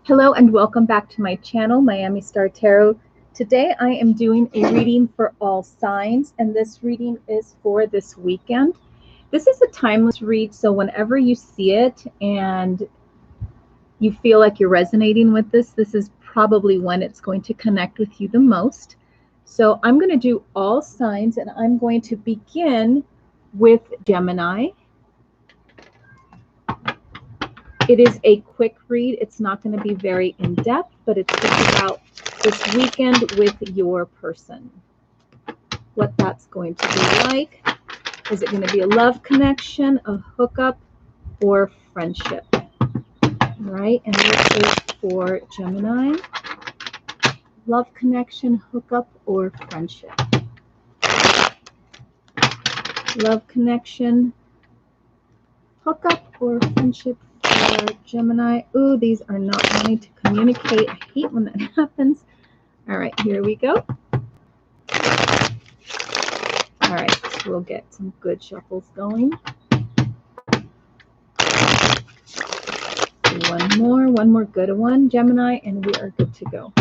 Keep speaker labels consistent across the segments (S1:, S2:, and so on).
S1: Hello and welcome back to my channel, Miami Star Tarot. Today I am doing a reading for all signs, and this reading is for this weekend. This is a timeless read, so whenever you see it and you feel like you're resonating with this is probably when it's going to connect with you the most. So I'm going to do all signs, and I'm going to begin with Gemini. It is a quick read. It's not going to be very in-depth, but it's just about this weekend with your person. What that's going to be like. Is it going to be a love connection, a hookup, or friendship? All right, and this is for Gemini. Love connection, hookup, or friendship? Love connection, hookup, or friendship? Gemini. Ooh, these are not wanting to communicate. I hate when that happens. All right, here we go. All right, we'll get some good shuffles going. One more good one, Gemini, and we are good to go.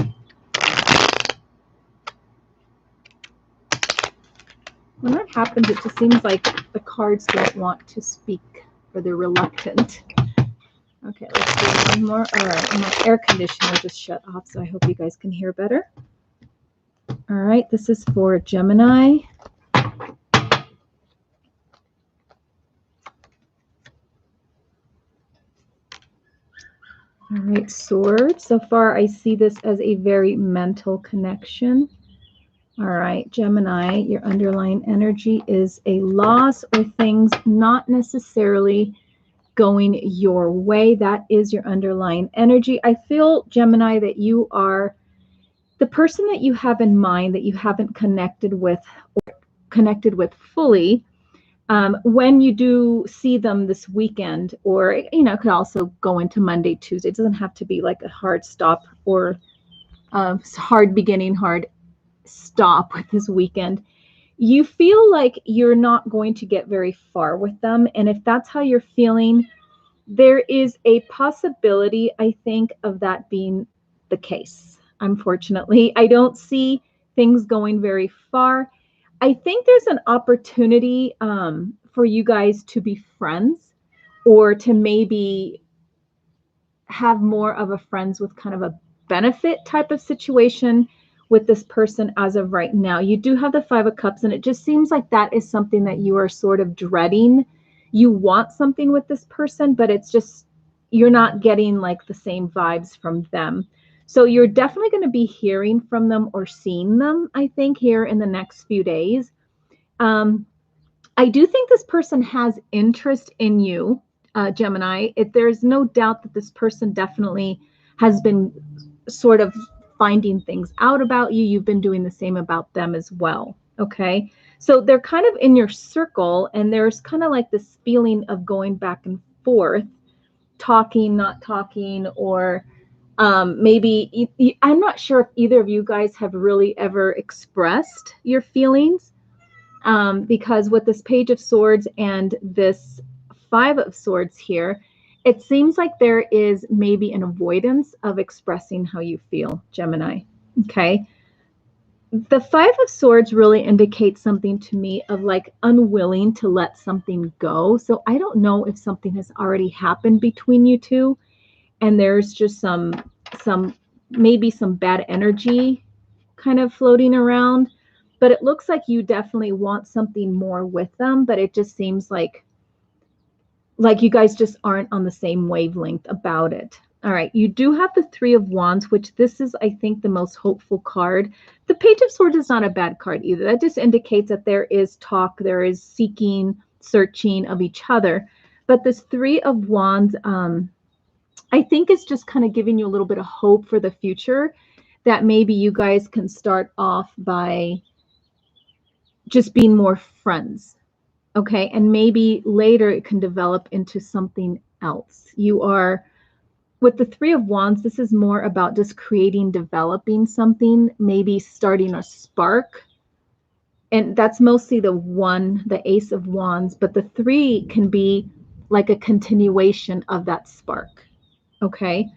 S1: When that happens, it just seems like the cards don't want to speak, or they're reluctant. Okay, let's do one more. All right, and my air conditioner just shut off, so I hope you guys can hear better. All right, this is for Gemini. All right, Swords. So far, I see this as a very mental connection. All right, Gemini, your underlying energy is a loss or things not necessarily going your way. That is your underlying energy. I feel, Gemini, that you are the person that you have in mind that you haven't connected with or connected with fully. When you do see them this weekend, or it could also go into Monday, Tuesday. It doesn't have to be like a hard stop or hard beginning, hard stop with this weekend. You feel like you're not going to get very far with them, and if that's how you're feeling, there is a possibility, I think, of that being the case. Unfortunately, I don't see things going very far. I think there's an opportunity for you guys to be friends, or to maybe have more of a friends with kind of a benefit type of situation with this person as of right now. You do have the Five of Cups, and it just seems like that is something that you are sort of dreading. You want something with this person, but it's just, you're not getting like the same vibes from them. So you're definitely going to be hearing from them or seeing them, I think, here in the next few days. I do think this person has interest in you, Gemini. There's no doubt that this person definitely has been sort of finding things out about you. You've been doing the same about them as well. Okay. So they're kind of in your circle, and there's kind of like this feeling of going back and forth, talking, not talking, or maybe I'm not sure if either of you guys have really ever expressed your feelings, because with this Page of Swords and this Five of Swords here, it seems like there is maybe an avoidance of expressing how you feel, Gemini. Okay. The Five of Swords really indicates something to me of like unwilling to let something go. So I don't know if something has already happened between you two, and there's just maybe some bad energy kind of floating around, but it looks like you definitely want something more with them, but it just seems like you guys just aren't on the same wavelength about it. All right, you do have the Three of Wands, which this is, I think, the most hopeful card. The Page of Swords is not a bad card either. That just indicates that there is talk, there is seeking, searching of each other. But this Three of Wands, I think it's just kind of giving you a little bit of hope for the future, that maybe you guys can start off by just being more friends. Okay, and maybe later it can develop into something else. You are, with the Three of Wands, this is more about just creating, developing something, maybe starting a spark. And that's mostly the Ace of Wands, but the three can be like a continuation of that spark. Okay.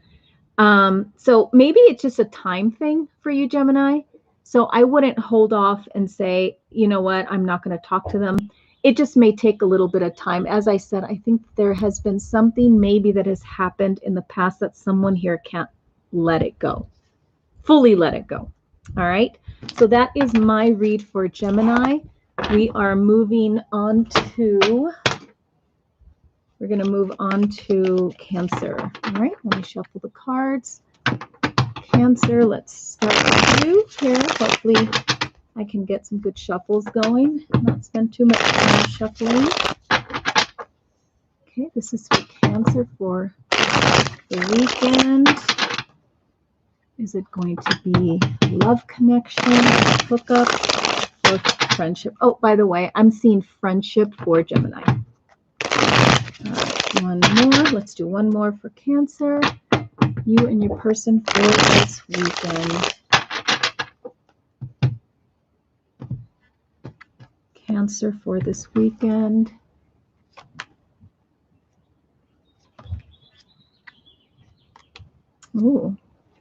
S1: So maybe it's just a time thing for you, Gemini. So I wouldn't hold off and say, you know what, I'm not going to talk to them. It just may take a little bit of time. As I said, I think there has been something maybe that has happened in the past that someone here can't let it go, fully let it go. All right. So that is my read for Gemini. We are moving on to, we're going to move on to Cancer. All right. Let me shuffle the cards. Cancer, let's start with you here. Hopefully I can get some good shuffles going, not spend too much time shuffling. Okay, this is for Cancer for the weekend. Is it going to be love connection, hookup, or friendship? Oh, by the way, I'm seeing friendship for Gemini. All right, one more. Let's do one more for Cancer. You and your person for this weekend. Cancer for this weekend. Ooh, all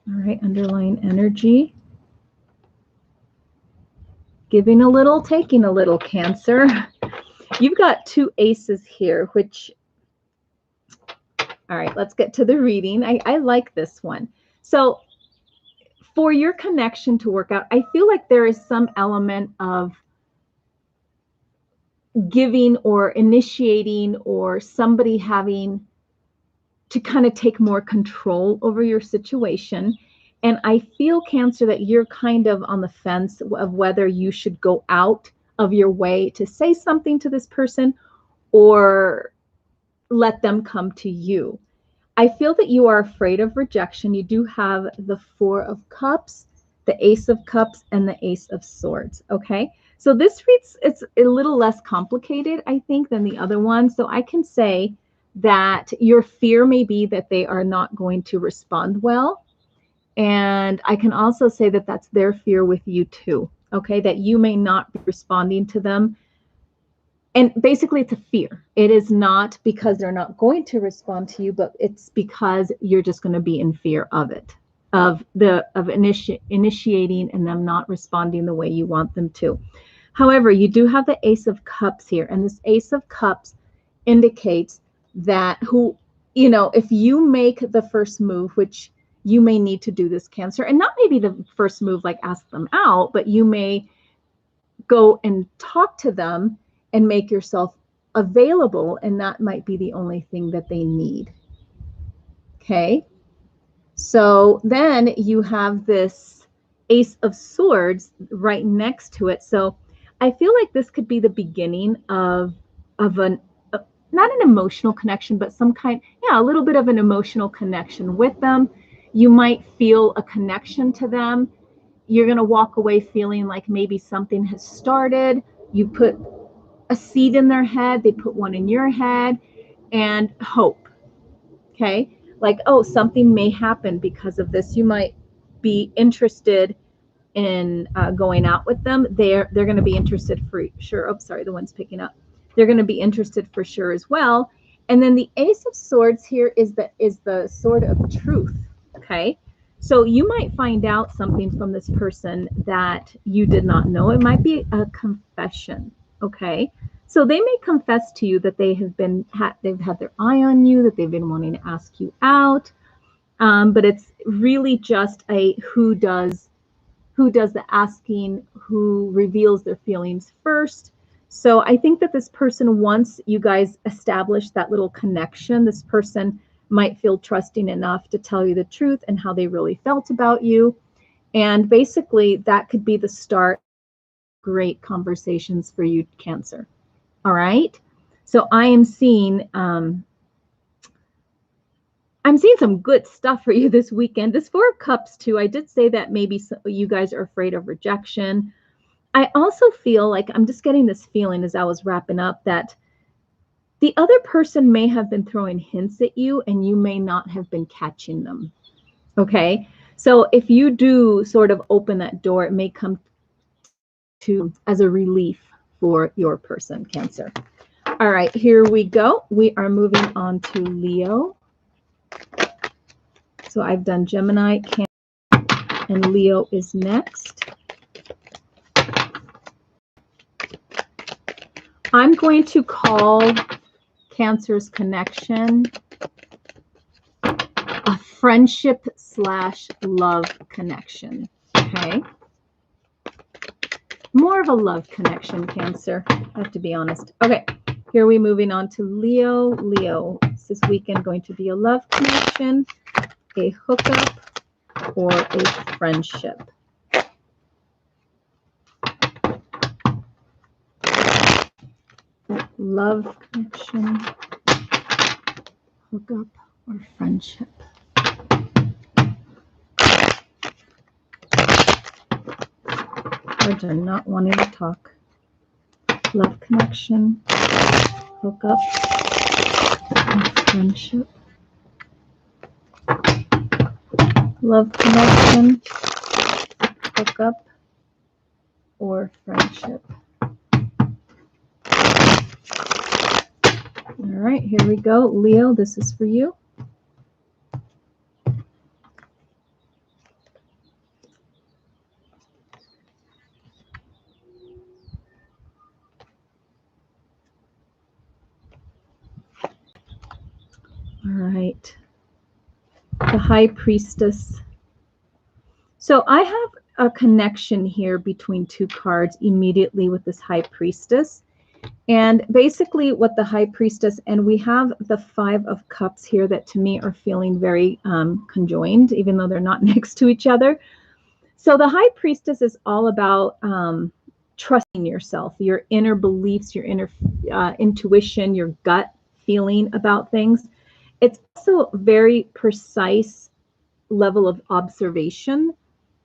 S1: right, underlying energy. Giving a little, taking a little, Cancer. You've got two aces here, which, all right, let's get to the reading. I like this one. So for your connection to work out, I feel like there is some element of giving or initiating or somebody having to kind of take more control over your situation. And I feel, Cancer, that you're kind of on the fence of whether you should go out of your way to say something to this person or let them come to you. I feel that you are afraid of rejection. You do have the Four of Cups, the Ace of Cups, and the Ace of Swords, okay? So this reads, it's a little less complicated, I think, than the other one. So I can say that your fear may be that they are not going to respond well. And I can also say that that's their fear with you too, okay? That you may not be responding to them. And basically it's a fear. It is not because they're not going to respond to you, but it's because you're just going to be in fear of it, of initiating and them not responding the way you want them to. However, you do have the Ace of Cups here, and this Ace of Cups indicates that if you make the first move, which you may need to do this, Cancer, and not maybe the first move, like ask them out, but you may go and talk to them and make yourself available, and that might be the only thing that they need. Okay, so then you have this Ace of Swords right next to it. So I feel like this could be the beginning of not an emotional connection, but some kind, a little bit of an emotional connection with them. You might feel a connection to them. You're going to walk away feeling like maybe something has started. You put a seed in their head, they put one in your head, and hope. Okay, like, oh, something may happen because of this. You might be interested in going out with them. They're going to be interested for sure. Oh, sorry, the one's picking up. They're going to be interested for sure as well. And then the Ace of Swords here is the sword of truth. Okay, so you might find out something from this person that you did not know. It might be a confession. Okay, so they may confess to you that they've had their eye on you, that they've been wanting to ask you out, but it's really just a who does the asking, who reveals their feelings first. So I think that this person, once you guys establish that little connection, this person might feel trusting enough to tell you the truth and how they really felt about you. And basically that could be the start of great conversations for you, Cancer. All right. So I am seeing some good stuff for you this weekend. This Four of Cups too. I did say that maybe you guys are afraid of rejection. I also feel like I'm just getting this feeling as I was wrapping up that the other person may have been throwing hints at you and you may not have been catching them. Okay. So if you do sort of open that door, it may come to as a relief for your person, Cancer. All right, here we go. We are moving on to Leo. So I've done Gemini, Cancer, and Leo is next. I'm going to call Cancer's connection a friendship/love connection. Okay. More of a love connection, Cancer. I have to be honest. Okay. Here we're moving on to Leo. Leo, is this weekend going to be a love connection, a hookup, or a friendship? Love connection, hookup, or friendship? Cards are not wanting to talk. Love connection, hookup, or friendship? Love connection, hookup, or friendship? All right, here we go. Leo, this is for you. All right. The High Priestess. So I have a connection here between two cards immediately with this High Priestess. And basically what the High Priestess, and we have the Five of Cups here that to me are feeling very conjoined, even though they're not next to each other. So the High Priestess is all about trusting yourself, your inner beliefs, your inner intuition, your gut feeling about things. It's also a very precise level of observation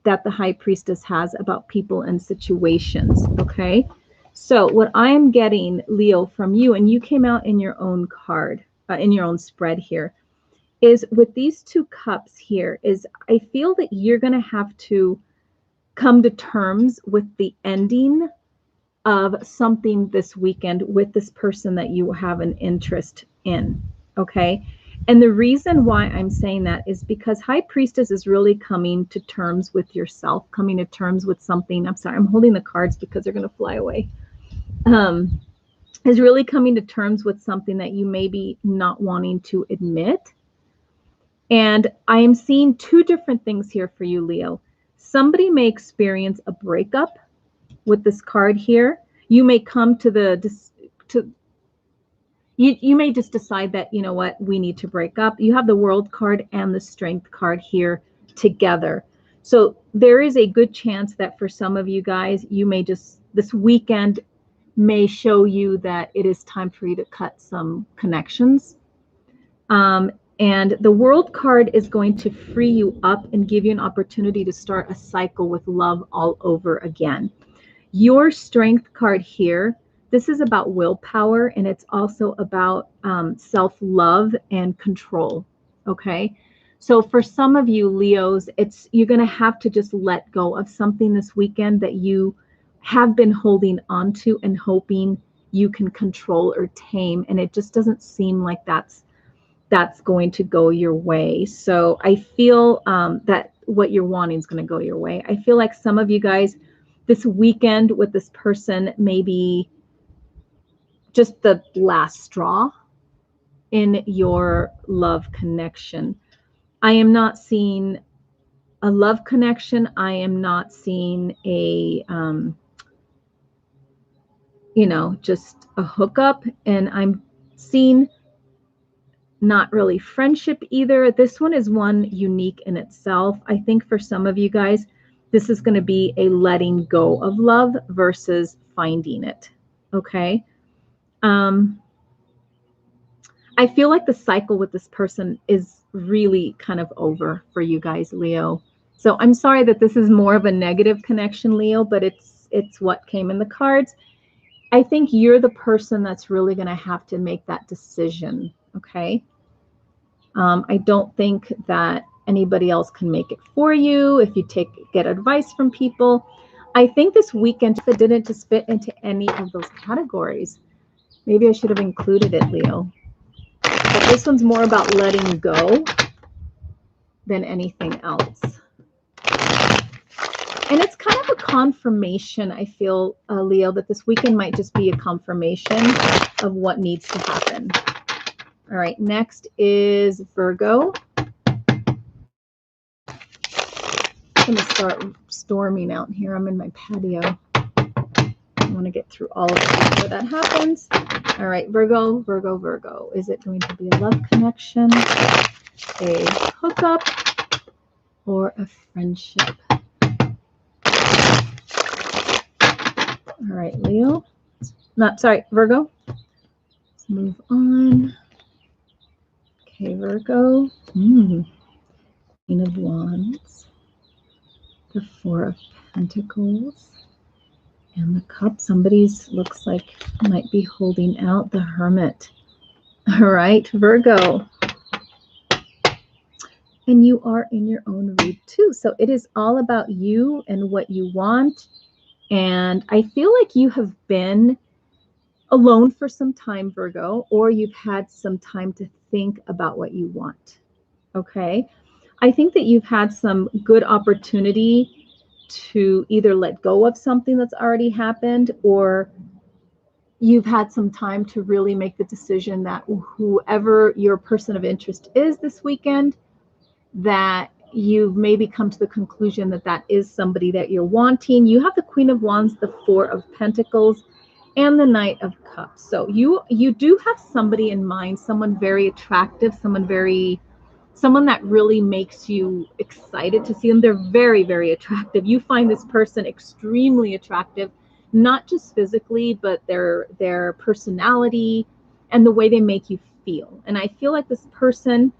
S1: that the High Priestess has about people and situations, okay? So what I'm getting, Leo, from you, and you came out in your own card, in your own spread here, is with these two cups here, is I feel that you're going to have to come to terms with the ending of something this weekend with this person that you have an interest in, okay? And the reason why I'm saying that is because High Priestess is really coming to terms with yourself, coming to terms with something. I'm sorry, I'm holding the cards because they're going to fly away. Is really coming to terms with something that you may be not wanting to admit. And I am seeing two different things here for you, Leo. Somebody may experience a breakup with this card here. You may come to you may just decide that, you know what, we need to break up. You have the World card and the Strength card here together. So there is a good chance that for some of you guys, you may just, this weekend may show you that it is time for you to cut some connections. And the World card is going to free you up and give you an opportunity to start a cycle with love all over again. Your Strength card here, this is about willpower, and it's also about self-love and control, okay? So for some of you, Leos, you're going to have to just let go of something this weekend that you have been holding on to and hoping you can control or tame, and it just doesn't seem like that's going to go your way. So I feel that what you're wanting is going to go your way. I feel like some of you guys this weekend with this person maybe just the last straw in your love connection. I am not seeing a love connection. I am not seeing a, just a hookup. And I'm seeing not really friendship either. This one is one unique in itself. I think for some of you guys, this is going to be a letting go of love versus finding it. Okay. I feel like the cycle with this person is really kind of over for you guys, Leo. So I'm sorry that this is more of a negative connection, Leo, but it's what came in the cards. I think you're the person that's really going to have to make that decision, okay? I don't think that anybody else can make it for you if you get advice from people. I think this weekend, if it didn't just fit into any of those categories, maybe I should have included it, Leo. But this one's more about letting go. than anything else. And it's kind of a confirmation, I feel, Leo, that this weekend might just be a confirmation of what needs to happen. All right, next is Virgo. I'm going to start storming out here. I'm in my patio. I want to get through all of it before that happens. All right, Virgo, Virgo, Virgo. Is it going to be a love connection, a hookup, or a friendship? All right, Leo. Virgo. Let's move on. Okay, Virgo. Queen of Wands. The Four of Pentacles. And the Cup. Somebody's looks like might be holding out. The Hermit. All right, Virgo. And you are in your own read too. So it is all about you and what you want. And I feel like you have been alone for some time, Virgo, or you've had some time to think about what you want. Okay. I think that you've had some good opportunity to either let go of something that's already happened, or you've had some time to really make the decision that whoever your person of interest is this weekend, that you've maybe come to the conclusion that that is somebody that you're wanting. You have the Queen of Wands, the Four of Pentacles, and the Knight of Cups. So you do have somebody in mind, someone very attractive, someone that really makes you excited to see them. They're very, very attractive. You find this person extremely attractive, not just physically, but their personality and the way they make you feel. And I feel like this person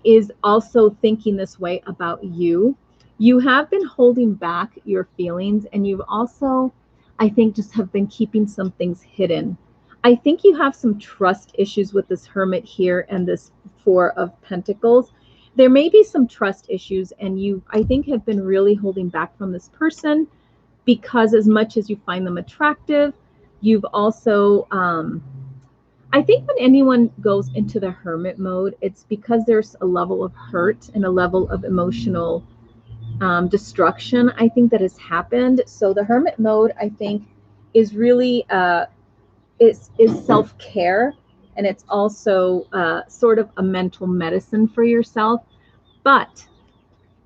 S1: is also thinking this way about you. You have been holding back your feelings, and you've also, I think, just have been keeping some things hidden. I think you have some trust issues with this Hermit here and this Four of Pentacles. There may be some trust issues, and you, I think, have been really holding back from this person because as much as you find them attractive, you've also, I think when anyone goes into the Hermit mode, it's because there's a level of hurt and a level of emotional destruction, I think, that has happened. So the Hermit mode, I think, is really is self-care, and it's also sort of a mental medicine for yourself. But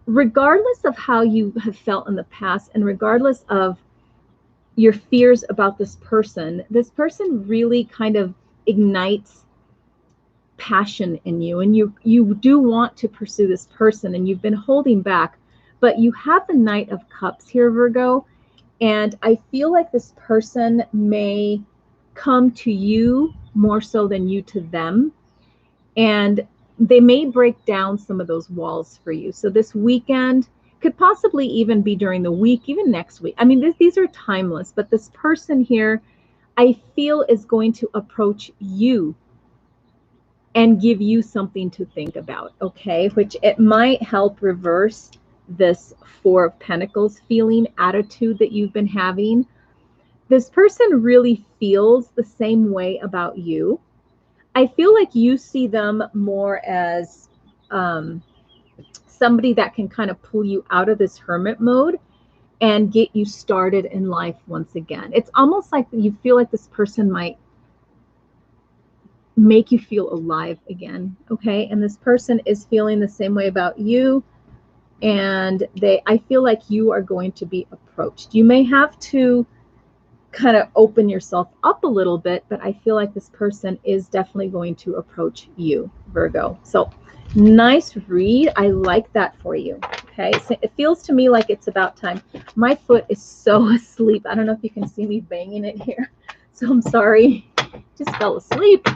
S1: regardless of how you have felt in the past, and regardless of your fears about this person really kind of ignites passion in you, and you do want to pursue this person, and you've been holding back. But you have the Knight of Cups here, Virgo, and I feel like this person may come to you more so than you to them, and they may break down some of those walls for you. So this weekend could possibly even be during the week, even next week. I mean, these are timeless, but this person here, I feel, is going to approach you and give you something to think about, okay? Which it might help reverse this Four of Pentacles feeling, attitude that you've been having. This person really feels the same way about you. I feel like you see them more as somebody that can kind of pull you out of this Hermit mode and get you started in life once again. It's almost like you feel like this person might make you feel alive again, okay? And this person is feeling the same way about you, and I feel like you are going to be approached. You may have to kind of open yourself up a little bit, but I feel like this person is definitely going to approach you, Virgo. So nice read. I like that for you. Okay, so it feels to me like it's about time. My foot is so asleep. I don't know if you can see me banging it here, so I'm sorry. Just fell asleep.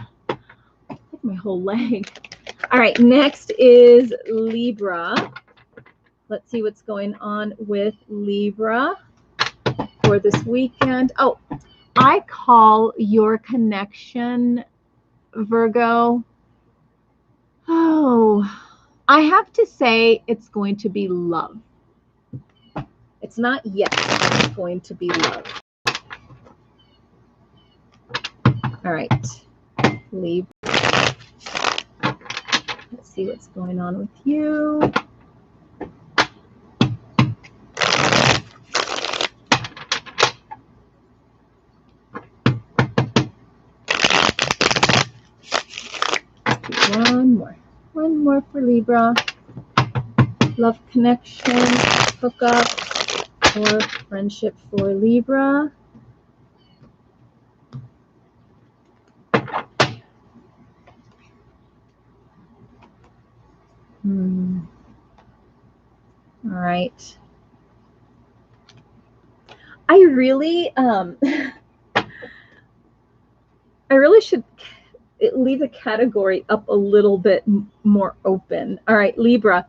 S1: Like my whole leg. All right, next is Libra. Let's see what's going on with Libra for this weekend. Oh, I call your connection, Virgo. Oh, I have to say it's going to be love. It's not yet. It's going to be love. All right. Libra. Let's see what's going on with you. One more for Libra. Love connection, hookup, or friendship for Libra. All right. I really should leave the category up a little bit more open. All right, Libra.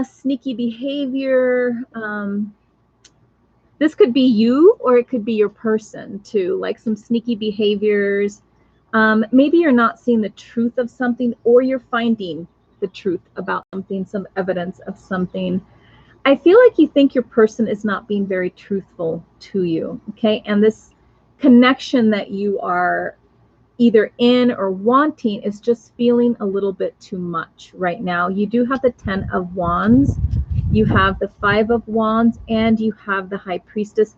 S1: Sneaky behavior. This could be you, or it could be your person too, like some sneaky behaviors. Maybe you're not seeing the truth of something, or you're finding the truth about something, some evidence of something. I feel like you think your person is not being very truthful to you, okay? And this connection that you are either in or wanting is just feeling a little bit too much right now. You do have the 10 of Wands, you have the 5 of Wands, and you have the High Priestess.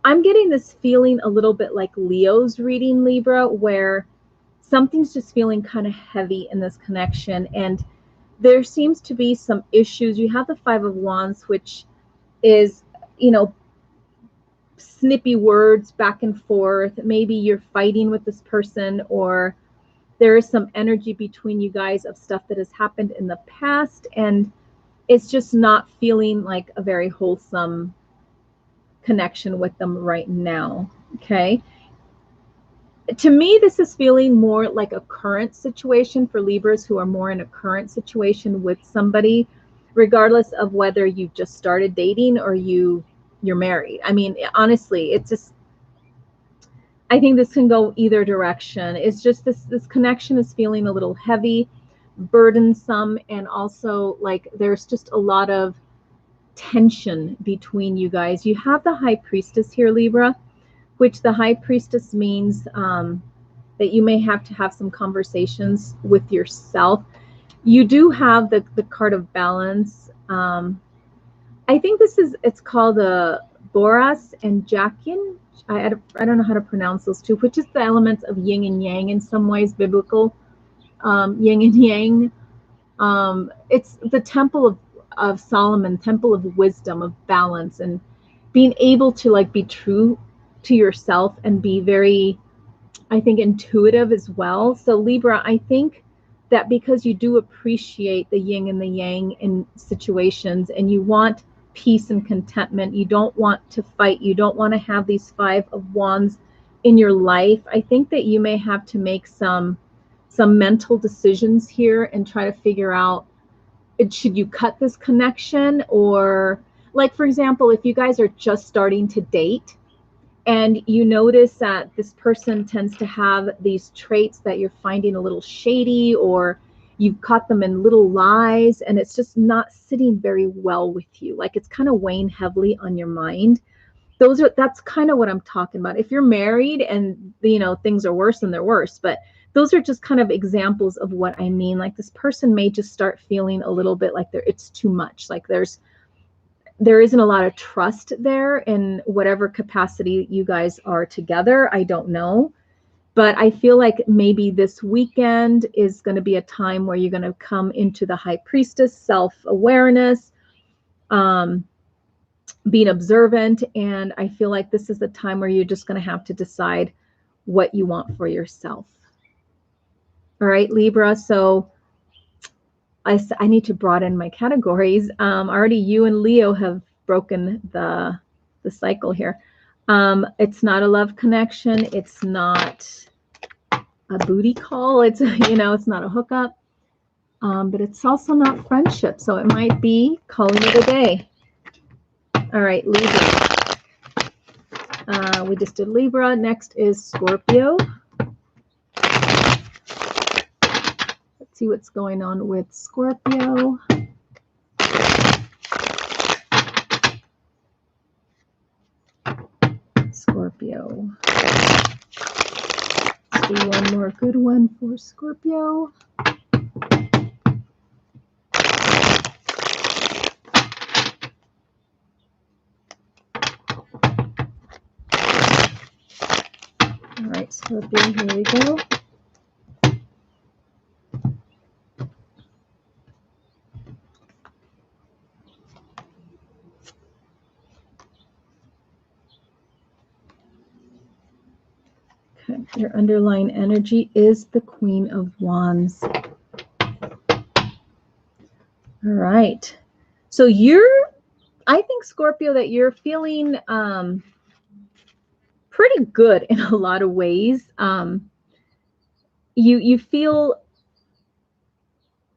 S1: I'm getting this feeling a little bit like Leo's reading, Libra, where something's just feeling kind of heavy in this connection, and there seems to be some issues. You have the 5 of Wands, which is, you know, snippy words back and forth. Maybe you're fighting with this person, or there is some energy between you guys of stuff that has happened in the past, and it's just not feeling like a very wholesome connection with them right now, okay? To me, this is feeling more like a current situation for Libras who are more in a current situation with somebody, regardless of whether you've just started dating or you're married. I mean, honestly, it's just, I think this can go either direction. It's just this connection is feeling a little heavy, burdensome, and also like there's just a lot of tension between you guys. You have the High Priestess here, Libra, which the High Priestess means that you may have to have some conversations with yourself. You do have the card of balance. I think it's called a Boras and Jachin. I don't know how to pronounce those two, which is the elements of yin and yang in some ways, biblical yin and yang. It's the temple of Solomon, temple of wisdom, of balance, and being able to like be true to yourself and be very, I think, intuitive as well. So Libra, I think that because you do appreciate the yin and the yang in situations, and you want peace and contentment, you don't want to fight, you don't want to have these 5 of Wands in your life, I think that you may have to make some mental decisions here and try to figure out, should you cut this connection? Or like, for example, if you guys are just starting to date and you notice that this person tends to have these traits that you're finding a little shady, or you've caught them in little lies, and it's just not sitting very well with you, like it's kind of weighing heavily on your mind. That's kind of what I'm talking about. If you're married and, you know, things are worse, and they're worse, but those are just kind of examples of what I mean. Like this person may just start feeling a little bit like it's too much. Like there isn't a lot of trust there in whatever capacity you guys are together. I don't know. But I feel like maybe this weekend is going to be a time where you're going to come into the High Priestess, self-awareness, being observant. And I feel like this is the time where you're just going to have to decide what you want for yourself. All right, Libra. So I need to broaden my categories. Already you and Leo have broken the cycle here. It's not a love connection. It's not a booty call. It's, you know, it's not a hookup. But it's also not friendship. So it might be calling it a day. All right, Libra. We just did Libra. Next is Scorpio. Let's see what's going on with Scorpio. Scorpio. Let's do one more good one for Scorpio. Scorpio, here we go. Okay, your underlying energy is the Queen of Wands. All right. So I think, Scorpio, that you're feeling pretty good in a lot of ways. You feel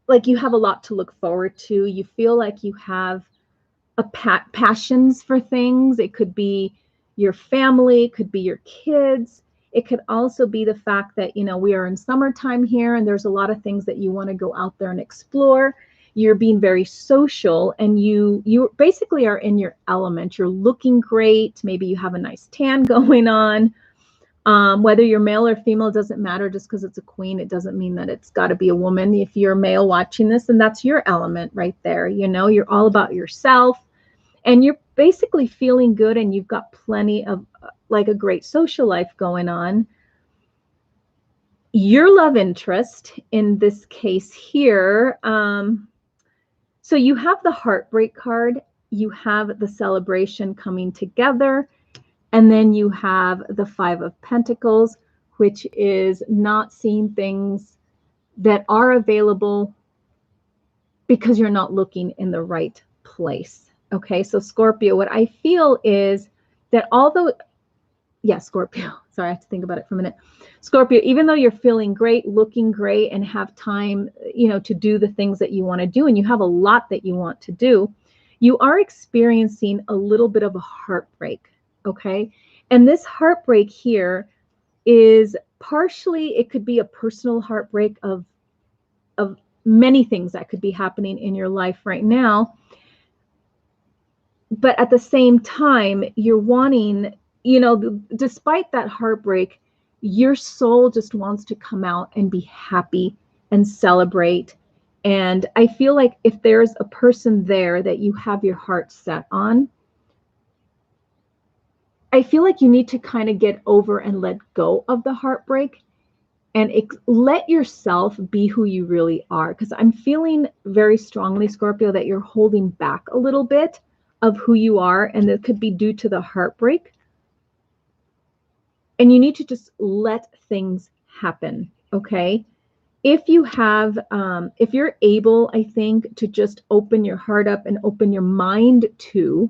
S1: like you have a lot to look forward to. You feel like you have passions for things. It could be your family, it could be your kids. It could also be the fact that, you know, we are in summertime here and there's a lot of things that you want to go out there and explore. You're being very social and you basically are in your element. You're looking great. Maybe you have a nice tan going on. Whether you're male or female doesn't matter. Just because it's a queen, it doesn't mean that it's got to be a woman. If you're a male watching this, then that's your element right there. You know, you're all about yourself and you're basically feeling good and you've got plenty of like a great social life going on. Your love interest in this case here. So you have the heartbreak card, you have the celebration coming together, and then you have the Five of Pentacles, which is not seeing things that are available because you're not looking in the right place. Okay, so Scorpio, what I feel is that although, yeah, Scorpio, sorry, I have to think about it for a minute. Scorpio, even though you're feeling great, looking great, and have time, you know, to do the things that you want to do, and you have a lot that you want to do, you are experiencing a little bit of a heartbreak, okay? And this heartbreak here is partially, it could be a personal heartbreak of many things that could be happening in your life right now. But at the same time, you're wanting, you know, despite that heartbreak, your soul just wants to come out and be happy and celebrate. And I feel like if there's a person there that you have your heart set on, I feel like you need to kind of get over and let go of the heartbreak and let yourself be who you really are. Because I'm feeling very strongly, Scorpio, that you're holding back a little bit of who you are, and it could be due to the heartbreak. And you need to just let things happen, okay? If you have, if you're able, I think, to just open your heart up and open your mind to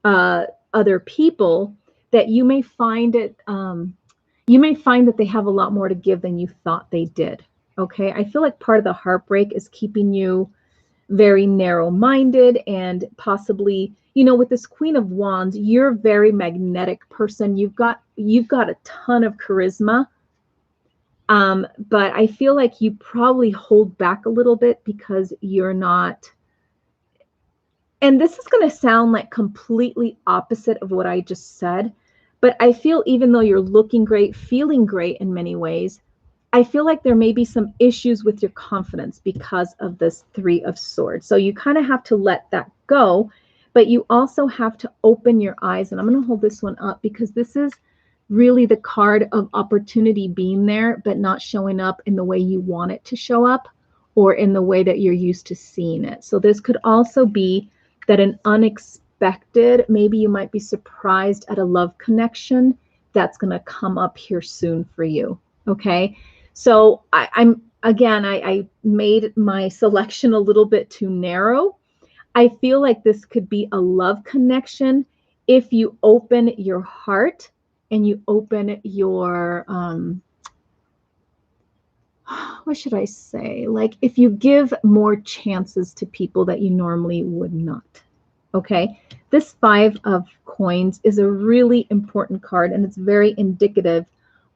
S1: other people, that you may find it, you may find that they have a lot more to give than you thought they did, okay? I feel like part of the heartbreak is keeping you very narrow-minded and possibly, you know, with this Queen of Wands, you're a very magnetic person. You've got a ton of charisma. But I feel like you probably hold back a little bit because you're not, and this is going to sound like completely opposite of what I just said, but I feel even though you're looking great, feeling great in many ways, I feel like there may be some issues with your confidence because of this Three of Swords. So you kind of have to let that go, but you also have to open your eyes. And I'm going to hold this one up because this is really the card of opportunity being there, but not showing up in the way you want it to show up or in the way that you're used to seeing it. So this could also be that an unexpected, maybe you might be surprised at a love connection that's going to come up here soon for you. Okay. So I made my selection a little bit too narrow. I feel like this could be a love connection if you open your heart and you open your, what should I say? Like if you give more chances to people that you normally would not. Okay. This Five of Coins is a really important card, and it's very indicative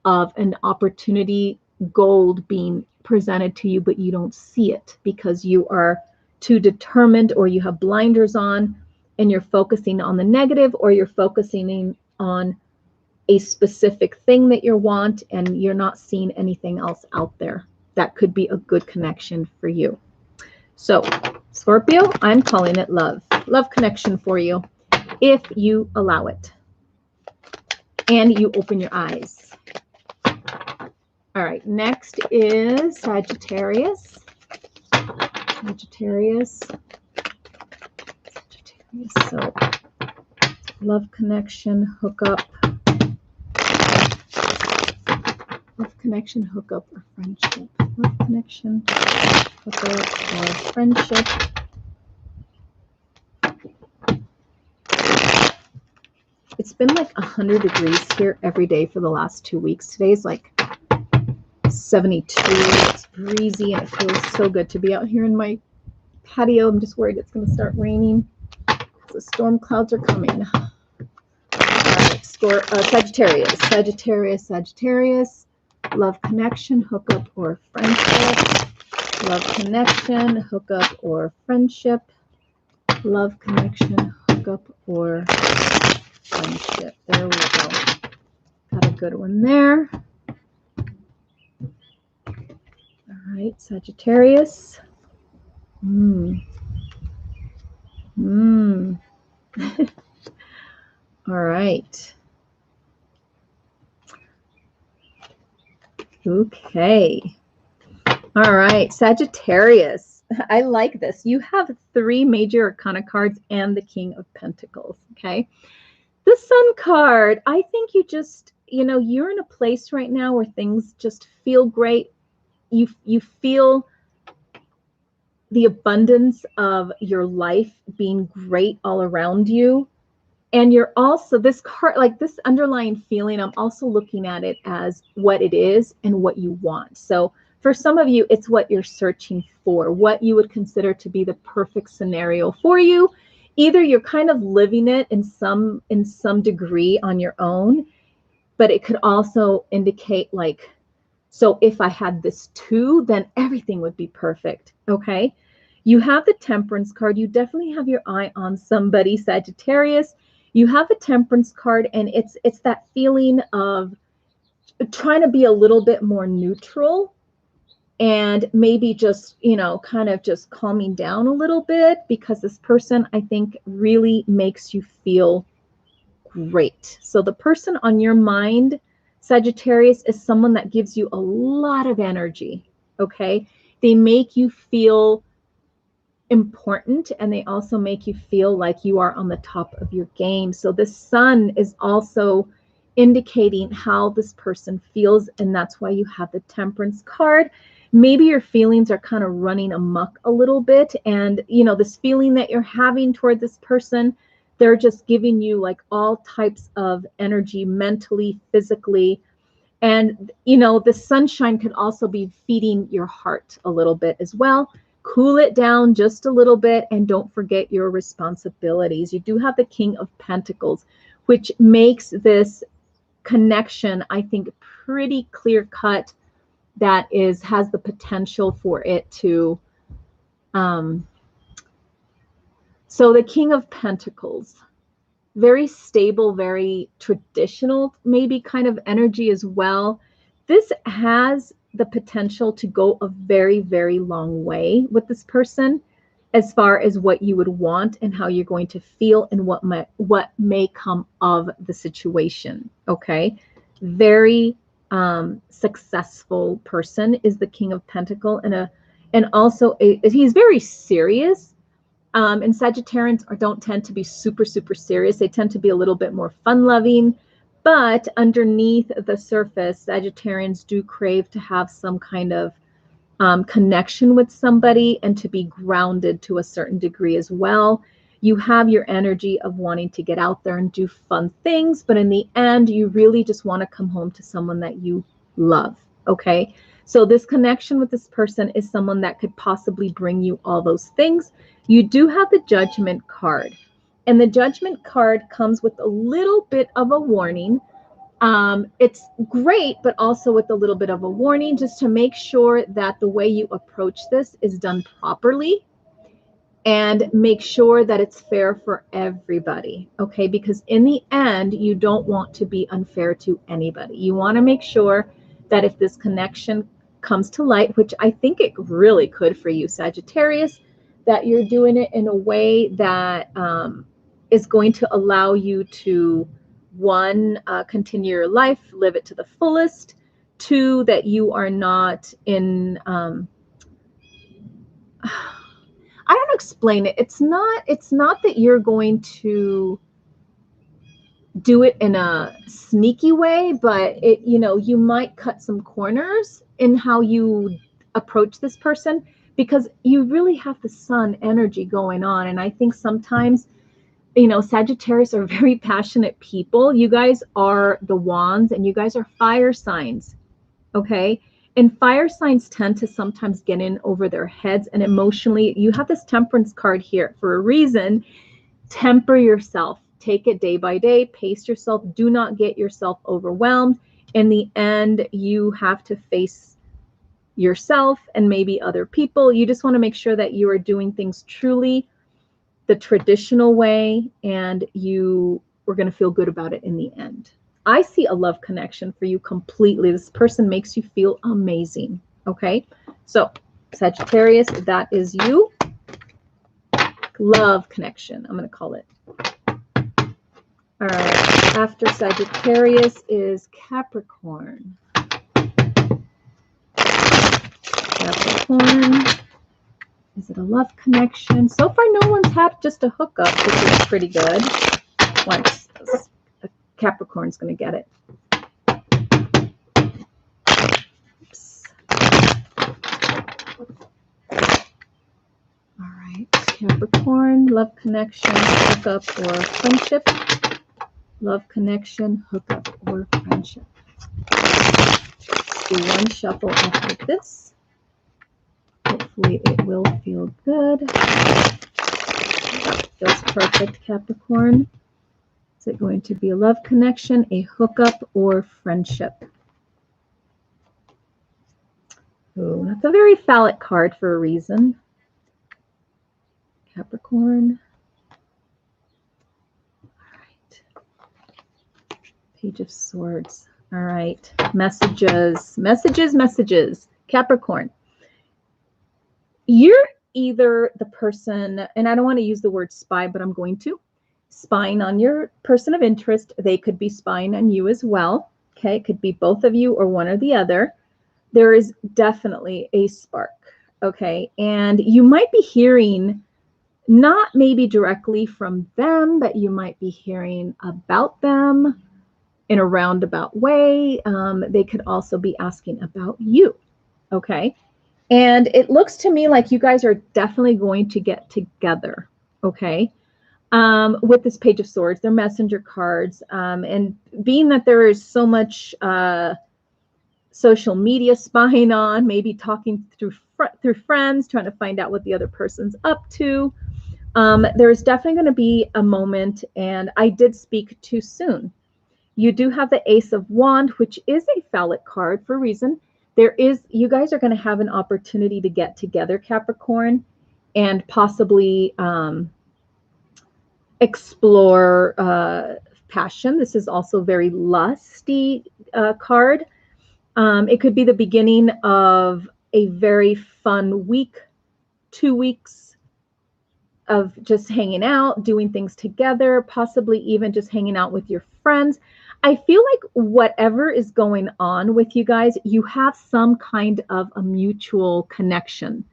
S1: of an opportunity gold being presented to you, but you don't see it because you are too determined, or you have blinders on and you're focusing on the negative, or you're focusing on a specific thing that you want and you're not seeing anything else out there that could be a good connection for you. So Scorpio, I'm calling it love connection for you if you allow it and you open your eyes. All right, next is Sagittarius. Sagittarius. So love connection, hookup. Love connection, hookup, or friendship. Love connection, hookup, or friendship. It's been like 100 degrees here every day for the last 2 weeks. Today's like 72. It's breezy and it feels so good to be out here in my patio. I'm just worried it's going to start raining. The storm clouds are coming. All right, Sagittarius. Sagittarius, Sagittarius. Love connection, hookup, or friendship. Love connection, hookup, or friendship. Love connection, hookup, or friendship. There we go. Got a good one there. All right, Sagittarius. All right. Okay. All right, Sagittarius. I like this. You have 3 major arcana cards and the King of Pentacles, okay? The Sun card, I think you just, you're in a place right now where things just feel great. You feel the abundance of your life being great all around you. And you're also, this card, like this underlying feeling, I'm also looking at it as what it is and what you want. So for some of you, it's what you're searching for, what you would consider to be the perfect scenario for you. Either you're kind of living it in some degree on your own, but it could also indicate like, so if I had this too, then everything would be perfect, okay? You have the Temperance card. You definitely have your eye on somebody, Sagittarius. You have the Temperance card, and it's that feeling of trying to be a little bit more neutral and maybe just, kind of just calming down a little bit, because this person, I think, really makes you feel great. So the person on your mind, Sagittarius, is someone that gives you a lot of energy, okay? They make you feel important, and they also make you feel like you are on the top of your game. So the Sun is also indicating how this person feels, and that's why you have the Temperance card. Maybe your feelings are kind of running amok a little bit, and this feeling that you're having toward this person, they're just giving you like all types of energy, mentally, physically. And the sunshine could also be feeding your heart a little bit as well. Cool it down just a little bit, and don't forget your responsibilities. You do have the King of Pentacles, which makes this connection, I think, pretty clear cut. That has the potential for it to, so the King of Pentacles, very stable, very traditional, maybe kind of energy as well. This has the potential to go a very, very long way with this person, as far as what you would want and how you're going to feel and what may come of the situation. Okay, very successful person is the King of Pentacles, and also he's very serious. And Sagittarians don't tend to be super, super serious. They tend to be a little bit more fun-loving. But underneath the surface, Sagittarians do crave to have some kind of connection with somebody and to be grounded to a certain degree as well. You have your energy of wanting to get out there and do fun things, but in the end, you really just want to come home to someone that you love, okay? So this connection with this person is someone that could possibly bring you all those things. You do have the Judgment card, and the Judgment card comes with a little bit of a warning. It's great, but also with a little bit of a warning, just to make sure that the way you approach this is done properly, and make sure that it's fair for everybody, okay? Because in the end, you don't want to be unfair to anybody. You want to make sure that if this connection comes to light, which I think it really could for you, Sagittarius, that you're doing it in a way that is going to allow you to, one, continue your life, live it to the fullest. Two, that you are not in, I don't explain it. It's not that you're going to do it in a sneaky way, but it, you know, you might cut some corners in how you approach this person, because you really have the sun energy going on. And I think sometimes, you know, Sagittarius are very passionate people. You guys are the wands and you guys are fire signs. Okay. And fire signs tend to sometimes get in over their heads, and emotionally, you have this temperance card here for a reason. Temper yourself. Take it day by day. Pace yourself. Do not get yourself overwhelmed. In the end, you have to face yourself and maybe other people. You just want to make sure that you are doing things truly the traditional way, and you are going to feel good about it in the end. I see a love connection for you completely. This person makes you feel amazing. Okay. So Sagittarius, that is you. Love connection, I'm going to call it. All right. After Sagittarius is Capricorn. Capricorn. Is it a love connection? So far, no one's had just a hookup, which is pretty good. Once Capricorn's going to get it. Oops. All right, Capricorn, love connection, hookup, or friendship. Love connection, hookup, or friendship. Let's do one shuffle after this. Hopefully it will feel good. That feels perfect, Capricorn. Is it going to be a love connection, a hookup, or friendship? Oh, that's a very phallic card for a reason. Capricorn. All right. Page of Swords. All right. Messages. Capricorn. You're either the person, and I don't want to use the word spy, but I'm going to, spying on your person of interest. They could be spying on you as well. Okay, it could be both of you or one or the other. There is definitely a spark. Okay, and you might be hearing, not maybe directly from them, but you might be hearing about them in a roundabout way. They could also be asking about you. Okay. And it looks to me like you guys are definitely going to get together, okay? With this Page of Swords, they're messenger cards. And being that there is so much social media spying on, maybe talking through friends, trying to find out what the other person's up to, there's definitely going to be a moment, and I did speak too soon. You do have the Ace of Wands, which is a phallic card for a reason. You guys are going to have an opportunity to get together, Capricorn, and possibly explore passion. This is also a very lusty card. It could be the beginning of a very fun week, 2 weeks of just hanging out, doing things together, possibly even just hanging out with your friends. I feel like whatever is going on with you guys, you have some kind of a mutual connection,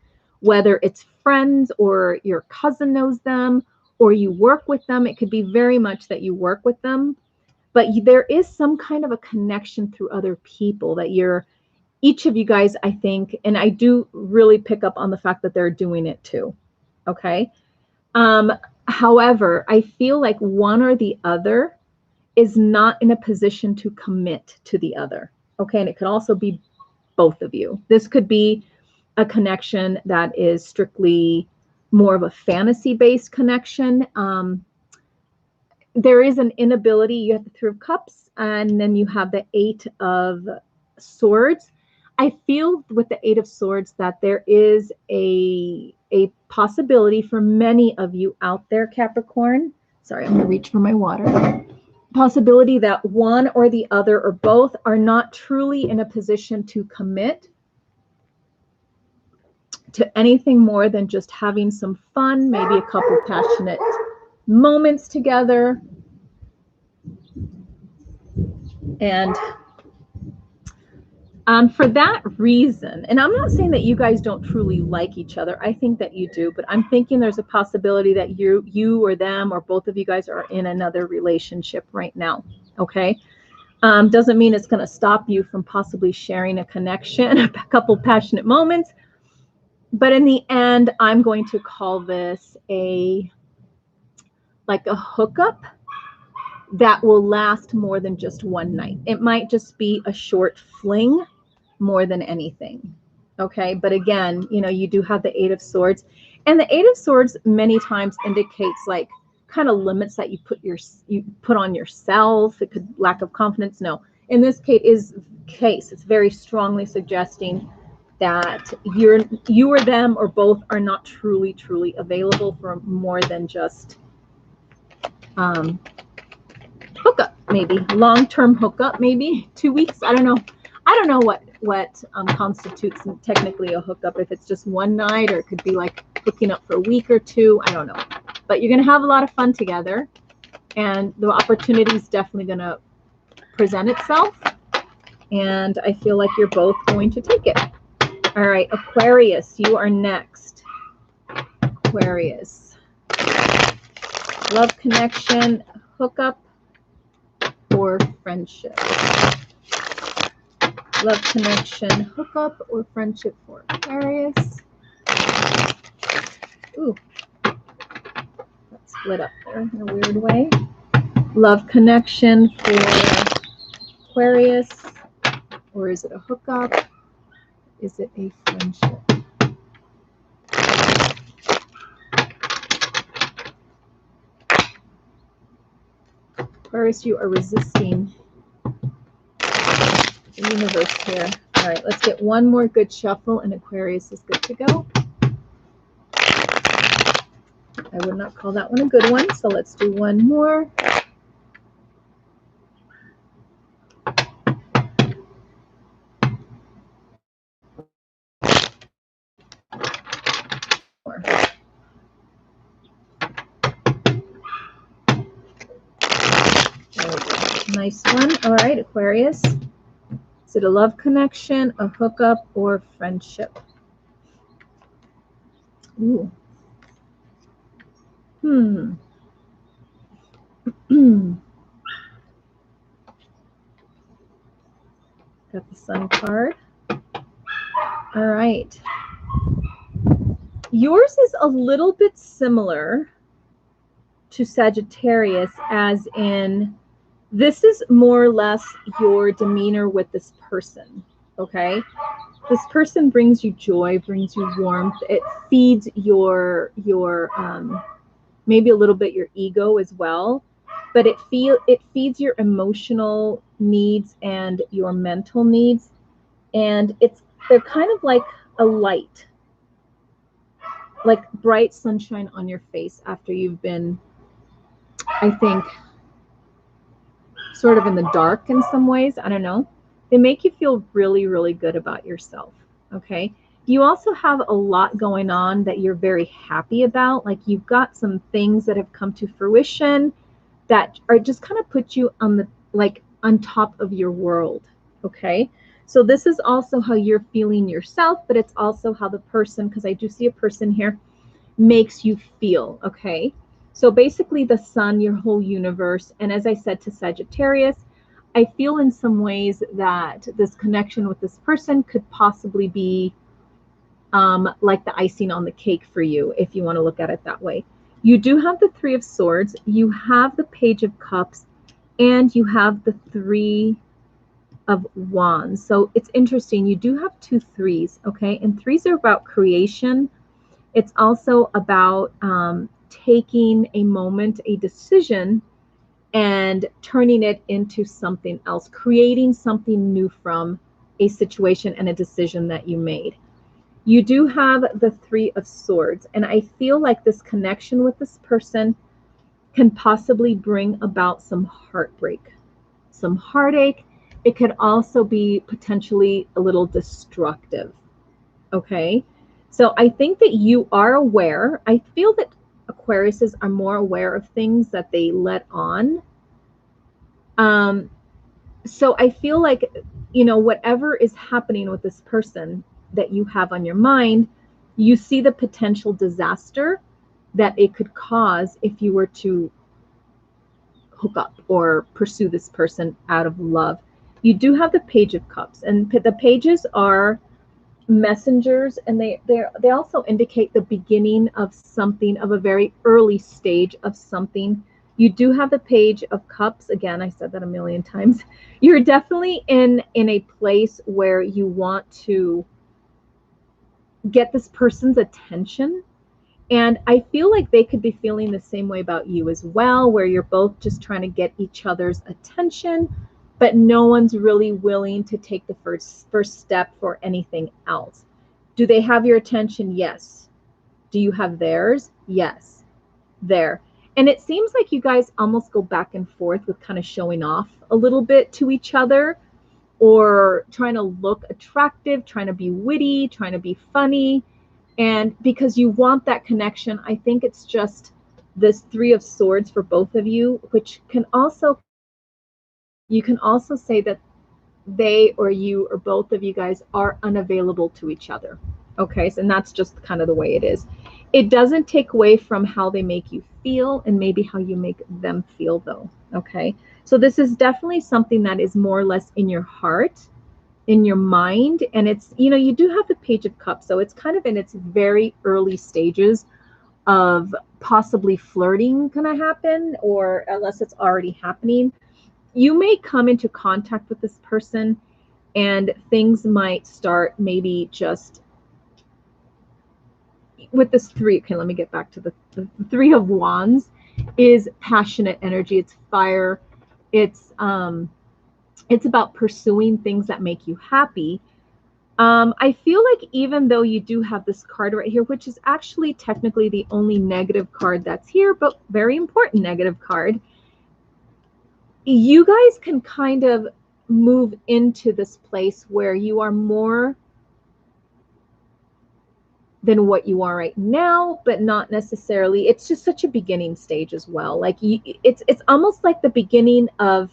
S1: whether it's friends or your cousin knows them or you work with them. It could be very much that you work with them, but there is some kind of a connection through other people that each of you guys, I think, and I do really pick up on the fact that they're doing it too. Okay. However, I feel like one or the other is not in a position to commit to the other. Okay. And it could also be both of you. This could be a connection that is strictly more of a fantasy-based connection. There is an inability. You have the Three of Cups, and then you have the Eight of Swords. I feel with the Eight of Swords that there is a possibility for many of you out there, Capricorn. Sorry, I'm going to reach for my water. Possibility that one or the other or both are not truly in a position to commit to anything more than just having some fun, maybe a couple passionate moments together. And For that reason, and I'm not saying that you guys don't truly like each other. I think that you do, but I'm thinking there's a possibility that you or them or both of you guys are in another relationship right now. Okay. Doesn't mean it's going to stop you from possibly sharing a connection, a couple passionate moments. But in the end, I'm going to call this like a hookup that will last more than just one night. It might just be a short fling more than anything. Okay. But again, you do have the Eight of Swords, and the Eight of Swords many times indicates like kind of limits that you put on yourself. It could lack of confidence. No, in this case, it's very strongly suggesting that you or them or both are not truly available for more than just hookup, maybe long-term hookup, maybe 2 weeks. I don't know what constitutes technically a hookup, if it's just one night or it could be like hooking up for a week or two. I don't know, but you're going to have a lot of fun together, and the opportunity is definitely going to present itself, and I feel like you're both going to take it. All right, Aquarius, you are next. Aquarius, love, connection, hookup, or friendship? Love, connection, hookup, or friendship for Aquarius? Ooh, that split up there in a weird way. Love, connection for Aquarius, or is it a hookup? Is it a friendship? Aquarius, you are resisting the universe here. All right, let's get one more good shuffle, and Aquarius is good to go. I would not call that one a good one, so let's do one more. Nice one. All right, Aquarius. Is it a love connection, a hookup, or friendship? Ooh. Got the Sun card. All right. Yours is a little bit similar to Sagittarius, as in this is more or less your demeanor with this person, okay? This person brings you joy, brings you warmth. It feeds your maybe a little bit your ego as well, but it feeds your emotional needs and your mental needs, and they're kind of like a light, like bright sunshine on your face after you've been, I think, sort of in the dark in some ways. I don't know. They make you feel really, really good about yourself. Okay. You also have a lot going on that you're very happy about. Like you've got some things that have come to fruition that are just kind of put you on on top of your world. Okay. So this is also how you're feeling yourself, but it's also how the person, because I do see a person here, makes you feel. Okay. So basically the sun, your whole universe. And as I said to Sagittarius, I feel in some ways that this connection with this person could possibly be like the icing on the cake for you, if you want to look at it that way. You do have the Three of Swords, you have the Page of Cups, and you have the Three of Wands. So it's interesting. You do have two threes, okay? And threes are about creation. It's also about taking a moment, a decision, and turning it into something else, creating something new from a situation and a decision that you made. You do have the Three of Swords, and I feel like this connection with this person can possibly bring about some heartbreak, some heartache. It could also be potentially a little destructive, okay? So I think that you are aware. I feel that Aquariuses are more aware of things that they let on. So I feel like, you know, whatever is happening with this person that you have on your mind, you see the potential disaster that it could cause if you were to hook up or pursue this person out of love. You do have the Page of Cups, and the pages are messengers, and they also indicate the beginning of something, of a very early stage of something. You do have the Page of Cups. Again, I said that a million times. You're definitely in a place where you want to get this person's attention, and I feel like they could be feeling the same way about you as well, where you're both just trying to get each other's attention, but no one's really willing to take the first step for anything else. Do they have your attention? Yes. Do you have theirs? Yes. There. And it seems like you guys almost go back and forth with kind of showing off a little bit to each other, or trying to look attractive, trying to be witty, trying to be funny. And because you want that connection, I think it's just this Three of Swords for both of you, which can also, you can also say that they or you or both of you guys are unavailable to each other. Okay, so, and that's just kind of the way it is. It doesn't take away from how they make you feel and maybe how you make them feel, though. Okay, so this is definitely something that is more or less in your heart, in your mind, and it's, you know, you do have the Page of Cups, so it's kind of in its very early stages of possibly flirting gonna happen, or unless it's already happening. You may come into contact with this person and things might start maybe just with this three. Okay, let me get back to the Three of Wands is passionate energy. It's fire. It's about pursuing things that make you happy. I feel like even though you do have this card right here, which is actually technically the only negative card that's here, but very important negative card, you guys can kind of move into this place where you are more than what you are right now, but not necessarily. It's just such a beginning stage as well. Like it's almost like the beginning of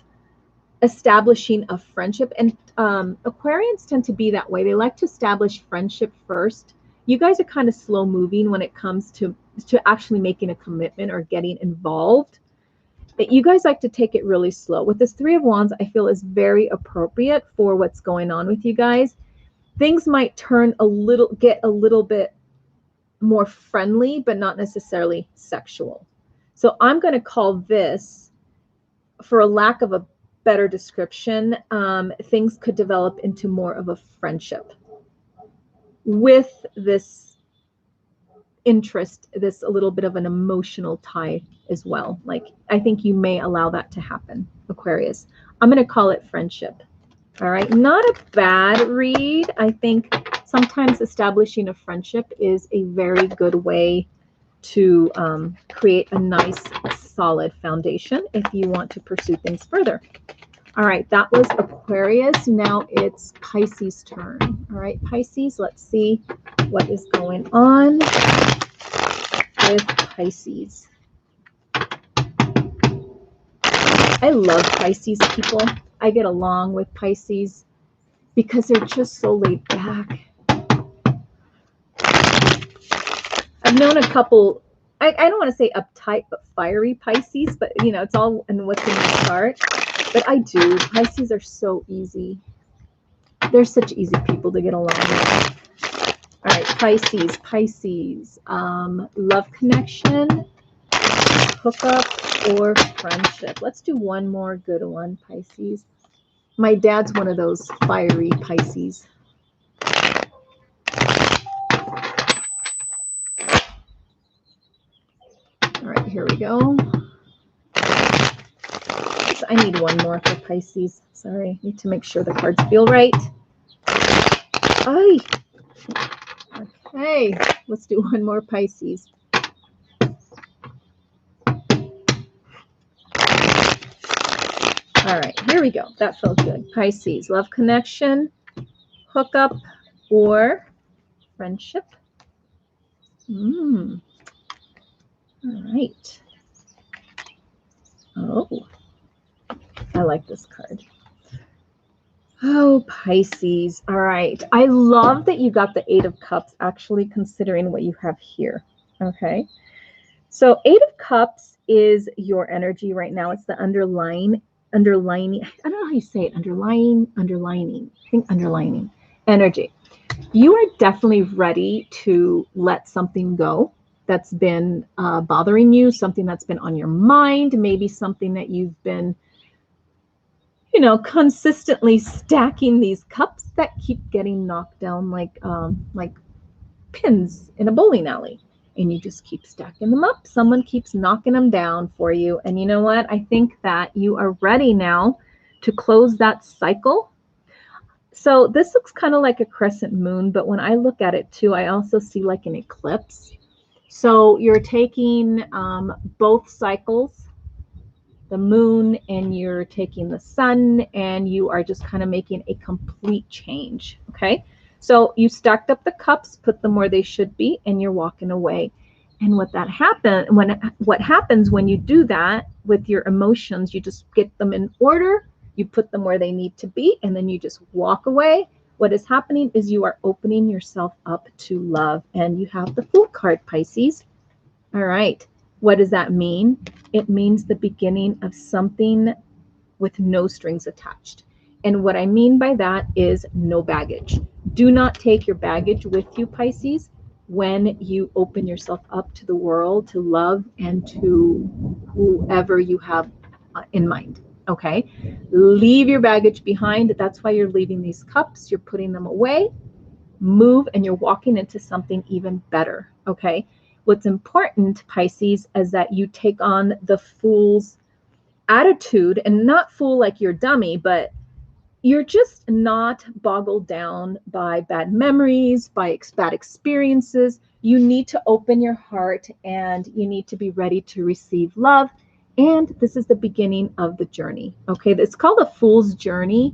S1: establishing a friendship. And Aquarians tend to be that way. They like to establish friendship first. You guys are kind of slow moving when it comes to actually making a commitment or getting involved. But you guys like to take it really slow. With this Three of Wands, I feel is very appropriate for what's going on with you guys. Things might get a little bit more friendly, but not necessarily sexual. So I'm going to call this, for a lack of a better description, things could develop into more of a friendship with this interest, this a little bit of an emotional tie as well. Like, I think you may allow that to happen, Aquarius. I'm going to call it friendship. All right, not a bad read. I think sometimes establishing a friendship is a very good way to create a nice, solid foundation if you want to pursue things further. All right, that was Aquarius. Now it's Pisces' turn. All right, Pisces, let's see what is going on with Pisces. I love Pisces people. I get along with Pisces because they're just so laid back. I've known a couple, I don't want to say uptight, but fiery Pisces, but you know, it's all in what's in the chart. But I do. Pisces are so easy. They're such easy people to get along with. All right, Pisces. Love connection, hookup, or friendship. Let's do one more good one, Pisces. My dad's one of those fiery Pisces. All right, here we go. So I need one more for Pisces. Sorry, need to make sure the cards feel right. Ay. Okay, let's do one more Pisces. All right, here we go. That felt good. Pisces, love connection, hookup, or friendship. All right. Oh, I like this card. Oh, Pisces. All right. I love that you got the Eight of Cups, actually, considering what you have here. Okay. So Eight of Cups is your energy right now. It's the underlining, I don't know how you say it, underlining, I think underlining energy. You are definitely ready to let something go that's been bothering you, something that's been on your mind, maybe something that you've been, consistently stacking these cups that keep getting knocked down like pins in a bowling alley, and you just keep stacking them up. Someone keeps knocking them down for you. And you know what? I think that you are ready now to close that cycle. So this looks kind of like a crescent moon, but when I look at it too, I also see like an eclipse. So you're taking both cycles, the moon, and you're taking the sun, and you are just kind of making a complete change. Okay. So you stacked up the cups, put them where they should be, and you're walking away. And what happens when you do that with your emotions, you just get them in order, you put them where they need to be, and then you just walk away. What is happening is you are opening yourself up to love, and you have the Fool card, Pisces. All right. What does that mean? It means the beginning of something with no strings attached. And what I mean by that is no baggage. Do not take your baggage with you, Pisces, when you open yourself up to the world, to love, and to whoever you have in mind. Okay? Leave your baggage behind. That's why you're leaving these cups. You're putting them away. Move, and you're walking into something even better. Okay? What's important, Pisces, is that you take on the Fool's attitude, and not fool like you're dummy, but you're just not boggled down by bad memories, by bad experiences. You need to open your heart, and you need to be ready to receive love. And this is the beginning of the journey. Okay, it's called a Fool's Journey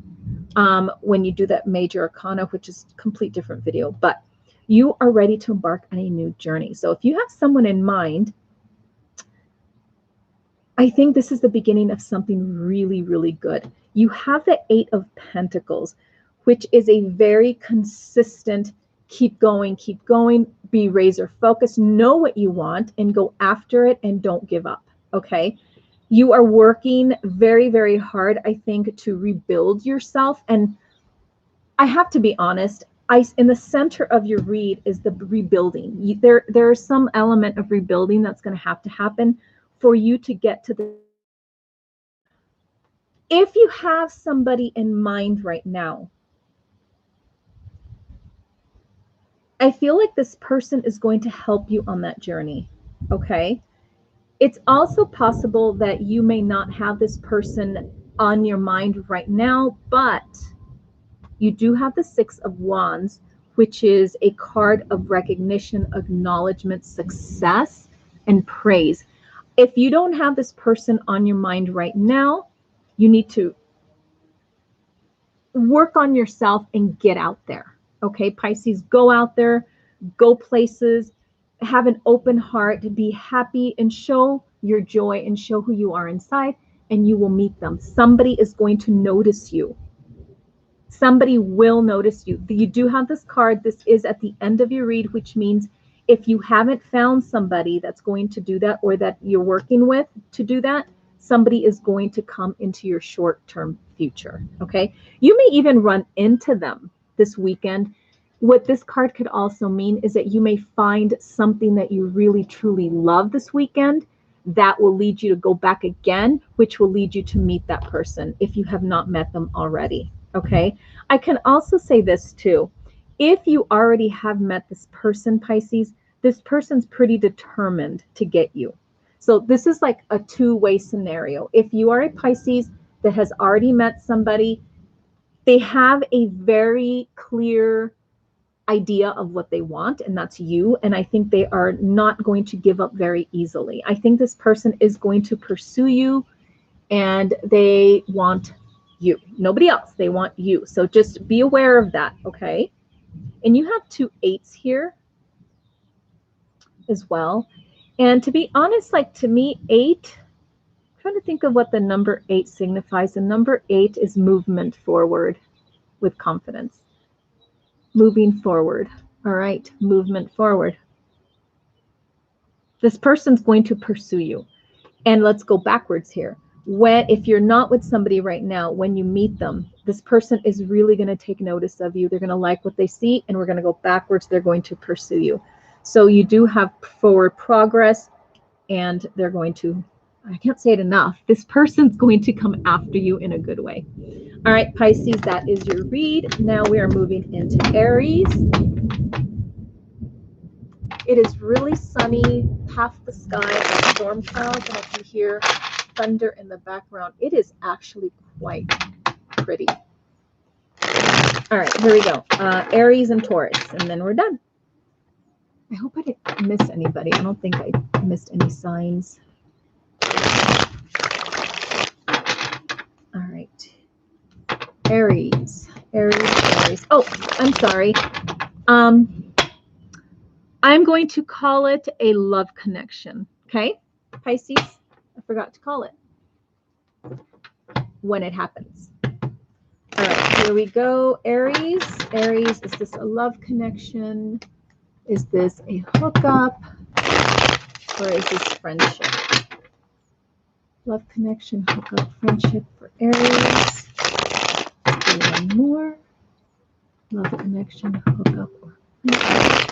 S1: when you do that major arcana, which is a complete different video, but you are ready to embark on a new journey. So if you have someone in mind, I think this is the beginning of something really, really good. You have the Eight of Pentacles, which is a very consistent, keep going, be razor focused, know what you want, and go after it, and don't give up, okay? You are working very, very hard, I think, to rebuild yourself. And I have to be honest, in the center of your read is the rebuilding. There is some element of rebuilding that's going to happen for you to get to the. If you have somebody in mind right now, I feel like this person is going to help you on that journey. Okay. It's also possible that you may not have this person on your mind right now, but you do have the Six of Wands, which is a card of recognition, acknowledgement, success, and praise. If you don't have this person on your mind right now, you need to work on yourself and get out there. Okay, Pisces, go out there, go places, have an open heart, be happy, and show your joy and show who you are inside, and you will meet them. Somebody is going to notice you. Somebody will notice you. You do have this card. This is at the end of your read, which means if you haven't found somebody that's going to do that, or that you're working with to do that, somebody is going to come into your short-term future, okay? You may even run into them this weekend. What this card could also mean is that you may find something that you really, truly love this weekend that will lead you to go back again, which will lead you to meet that person if you have not met them already. Okay, I can also say this too. If you already have met this person, Pisces, this person's pretty determined to get you. So this is like a two-way scenario. If you are a Pisces that has already met somebody, they have a very clear idea of what they want, and that's you. And I think they are not going to give up very easily. I think this person is going to pursue you, and they want you, nobody else. They want you. So just be aware of that, okay? And you have two eights here as well. And to be honest, like, to me, eight, I'm trying to think of what the number eight signifies. The number eight is movement forward. with confidence. Moving forward. All right, movement forward. This person's going to pursue you. And let's go backwards here. If you're not with somebody right now, when you meet them, this person is really going to take notice of you. They're going to like what they see, and we're going to go backwards. They're going to pursue you. So you do have forward progress, and they're going to, I can't say it enough, this person's going to come after you in a good way. All right, Pisces, that is your read. Now we are moving into Aries. It is really sunny, half the sky is storm clouds, and I can hear thunder in the background. It is actually quite pretty. All right, here we go. Aries and Taurus, and then we're done. I hope I didn't miss anybody. I don't think I missed any signs. All right. Aries. Oh, I'm sorry. I'm going to call it a love connection. Okay, Pisces, I forgot to call it when it happens. All right, here we go. Aries, is this a love connection? Is this a hookup? Or is this friendship? Love connection, hookup, friendship for Aries. Let's do one more. Love connection, hookup, or friendship.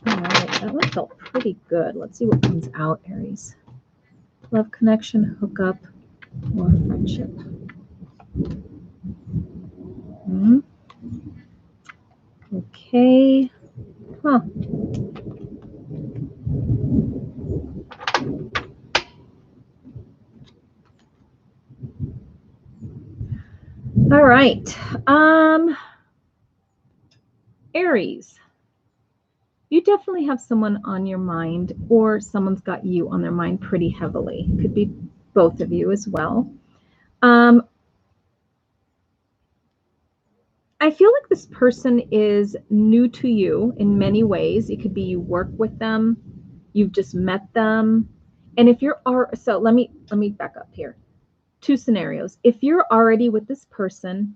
S1: All right, that one felt pretty good. Let's see what comes out, Aries. Love connection, hookup, or friendship. Okay. Huh. All right. Aries. You definitely have someone on your mind, or someone's got you on their mind pretty heavily. Could be both of you as well. I feel like this person is new to you in many ways. It could be you work with them, you've just met them. And if you're so let me back up here. Two scenarios. If you're already with this person,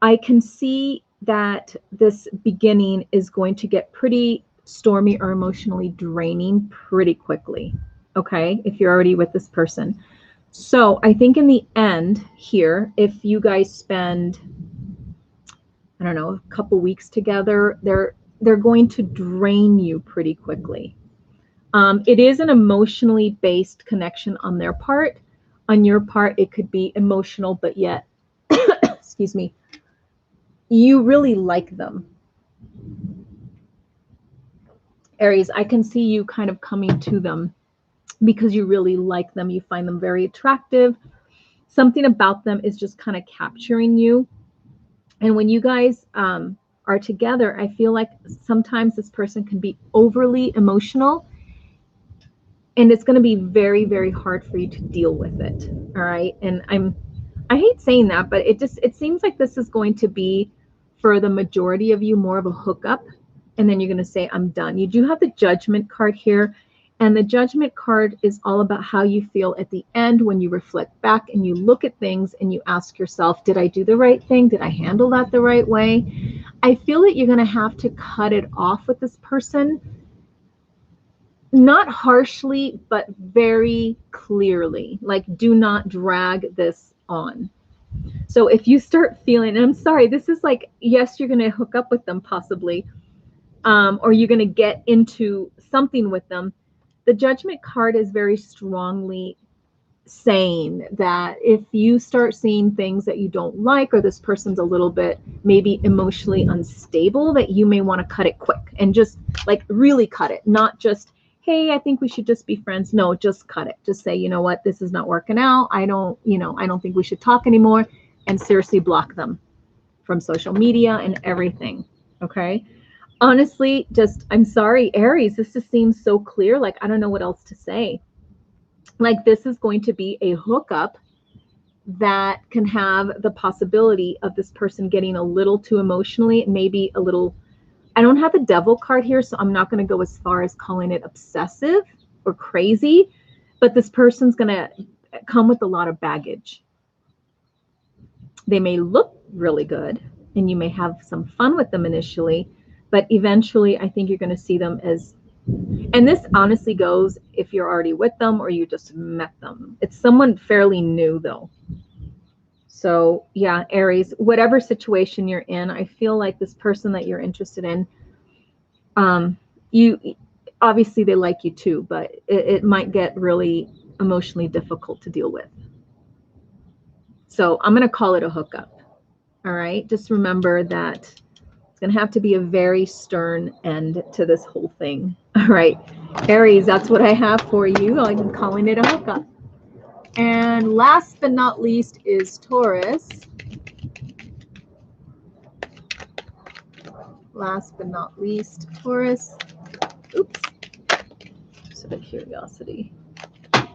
S1: I can see that this beginning is going to get pretty stormy or emotionally draining pretty quickly. Okay, if you're already with this person. So I think in the end here, if you guys spend, I don't know, a couple weeks together, they're going to drain you pretty quickly. It is an emotionally based connection on their part. On your part, it could be emotional, but yet, excuse me, you really like them. Aries, I can see you kind of coming to them because you really like them. You find them very attractive. Something about them is just kind of capturing you. And when you guys are together, I feel like sometimes this person can be overly emotional, and it's going to be very, very hard for you to deal with it. All right. And I hate saying that, but it seems like this is going to be, for the majority of you, more of a hookup. And then you're going to say, I'm done. You do have the Judgment card here. And the Judgment card is all about how you feel at the end when you reflect back and you look at things and you ask yourself, did I do the right thing? Did I handle that the right way? I feel that you're going to have to cut it off with this person. Not harshly, but very clearly. Like, do not drag this on. So if you start feeling, and I'm sorry, this is like, yes, you're going to hook up with them possibly, or you're going to get into something with them. The Judgment card is very strongly saying that if you start seeing things that you don't like, or this person's a little bit maybe emotionally unstable, that you may want to cut it quick and just like really cut it. Not just, hey, I think we should just be friends. No, just cut it. Just say, you know what, this is not working out. I don't think we should talk anymore, and seriously block them from social media and everything. Okay. Honestly, I'm sorry, Aries, this just seems so clear. Like, I don't know what else to say. Like, this is going to be a hookup that can have the possibility of this person getting a little too emotionally, maybe a little, I don't have the Devil card here, so I'm not going to go as far as calling it obsessive or crazy, but this person's going to come with a lot of baggage. They may look really good and you may have some fun with them initially, but eventually I think you're going to see them as, and this honestly goes if you're already with them or you just met them. It's someone fairly new though. So yeah, Aries, whatever situation you're in, I feel like this person that you're interested in, you obviously they like you too, but it might get really emotionally difficult to deal with. So I'm going to call it a hookup. All right. Just remember that it's going to have to be a very stern end to this whole thing. All right. Aries, that's what I have for you. I'm calling it a hookup. And last but not least is Taurus. Last but not least, Taurus. Oops. Just out of curiosity. All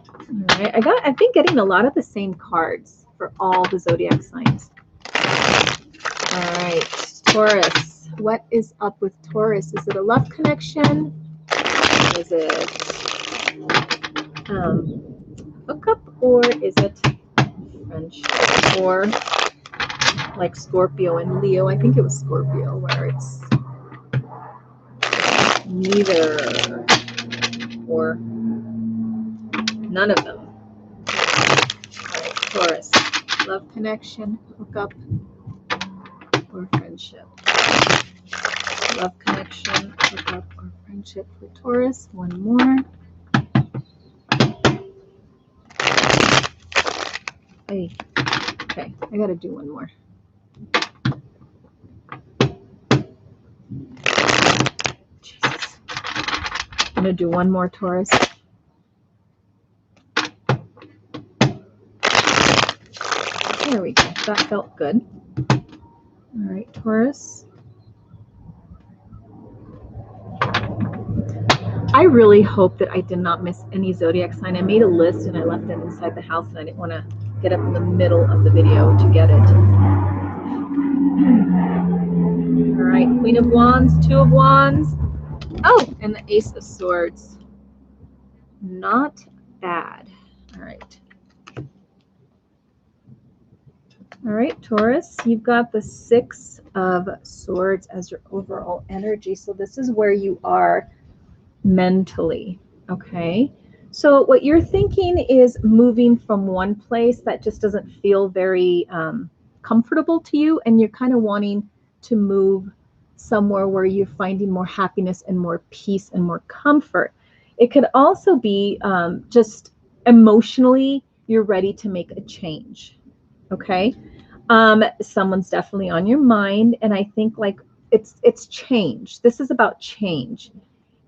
S1: right. I've been getting a lot of the same cards for all the zodiac signs. All right. Taurus. What is up with Taurus? Is it a love connection? Is it hookup, or is it friendship, or like Scorpio and Leo? I think it was Scorpio, where it's neither or none of them. All right, Taurus. Love connection, hookup, or friendship? Love connection, hookup, or friendship for Taurus. One more. Hey. Okay, I gotta do one more. Jesus. I'm gonna do one more, Taurus. There we go. That felt good. All right, Taurus. I really hope that I did not miss any zodiac sign. I made a list and I left it inside the house, and I didn't want to get up in the middle of the video to get it. All right, Queen of Wands, Two of Wands. Oh, and the Ace of Swords. Not bad. All right. All right, Taurus, you've got the Six of Swords as your overall energy. So this is where you are mentally, okay? So what you're thinking is moving from one place that just doesn't feel very comfortable to you, and you're kind of wanting to move somewhere where you're finding more happiness and more peace and more comfort. It could also be just emotionally, you're ready to make a change, okay? Someone's definitely on your mind, and I think like it's change. This is about change.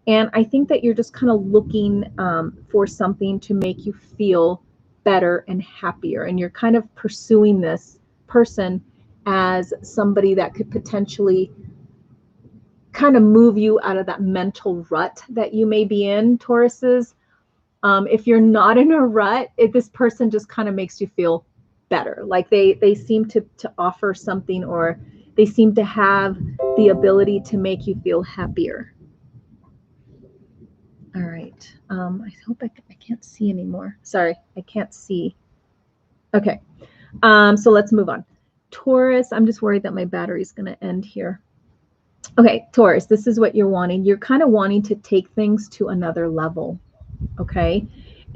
S1: And I think that you're just kind of looking for something to make you feel better and happier. And you're kind of pursuing this person as somebody that could potentially kind of move you out of that mental rut that you may be in, Tauruses. If you're not in a rut, this person just kind of makes you feel better. Like they seem to offer something, or they seem to have the ability to make you feel happier. All right. I hope I can't see anymore. Sorry, I can't see. Okay. So let's move on. Taurus, I'm just worried that my battery's going to end here. Okay, Taurus, this is what you're wanting. You're kind of wanting to take things to another level. Okay.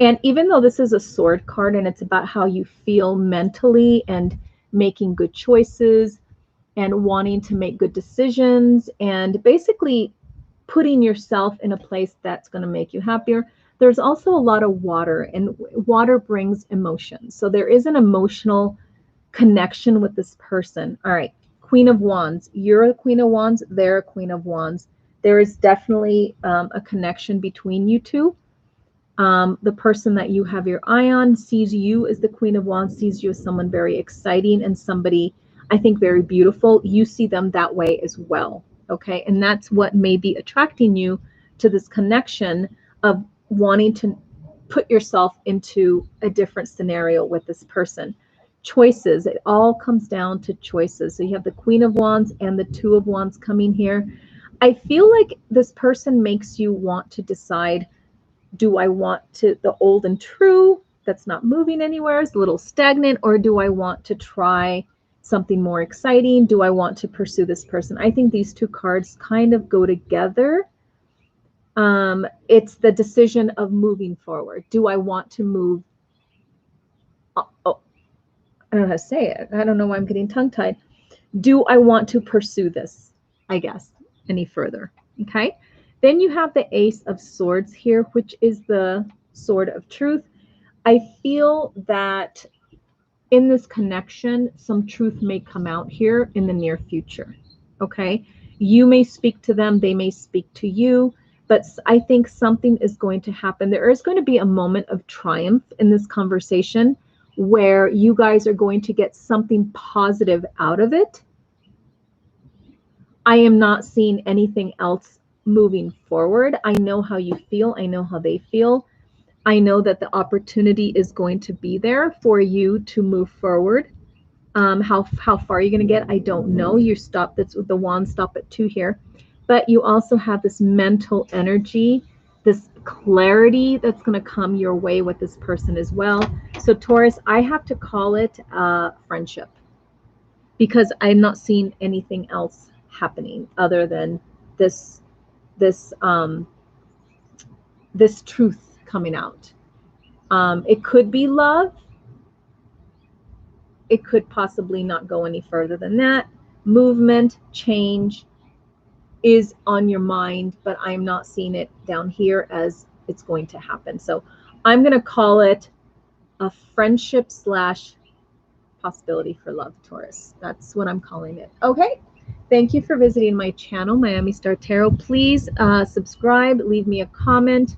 S1: And even though this is a sword card and it's about how you feel mentally and making good choices and wanting to make good decisions and basically putting yourself in a place that's going to make you happier, there's also a lot of water, and water brings emotions. So there is an emotional connection with this person. All right, Queen of Wands. You're a Queen of Wands. They're a Queen of Wands. There is definitely a connection between you two. The person that you have your eye on sees you as the Queen of Wands, sees you as someone very exciting and somebody, I think, very beautiful. You see them that way as well. Okay. And that's what may be attracting you to this connection of wanting to put yourself into a different scenario with this person. Choices. It all comes down to choices. So you have the Queen of Wands and the Two of Wands coming here. I feel like this person makes you want to decide, do I want to the old and true that's not moving anywhere, is a little stagnant, or do I want to try something more exciting? Do I want to pursue this person? I think these two cards kind of go together. It's the decision of moving forward. Do I want to move? Oh, I don't know how to say it. I don't know why I'm getting tongue-tied. Do I want to pursue this, I guess, any further? Okay. Then you have the Ace of Swords here, which is the sword of truth. I feel that in this connection, some truth may come out here in the near future. Okay. You may speak to them, they may speak to you, but I think something is going to happen. There is going to be a moment of triumph in this conversation where you guys are going to get something positive out of it. I am not seeing anything else moving forward. I know how you feel. I know how they feel. I know that the opportunity is going to be there for you to move forward. How far are you going to get? I don't know. You stop. That's the wand stop at 2 here. But you also have this mental energy, this clarity that's going to come your way with this person as well. So Taurus, I have to call it friendship, because I'm not seeing anything else happening other than this truth coming out. It could be love. It could possibly not go any further than that. Movement, change is on your mind, but I'm not seeing it down here as it's going to happen. So I'm going to call it a friendship / possibility for love, Taurus. That's what I'm calling it. Okay. Thank you for visiting my channel, Miami Star Tarot. Please subscribe, leave me a comment,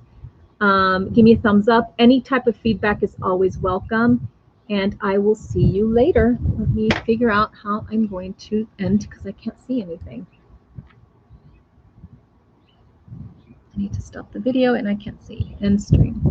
S1: give me a thumbs up. Any type of feedback is always welcome. And I will see you later. Let me figure out how I'm going to end because I can't see anything. I need to stop the video and I can't see. End stream.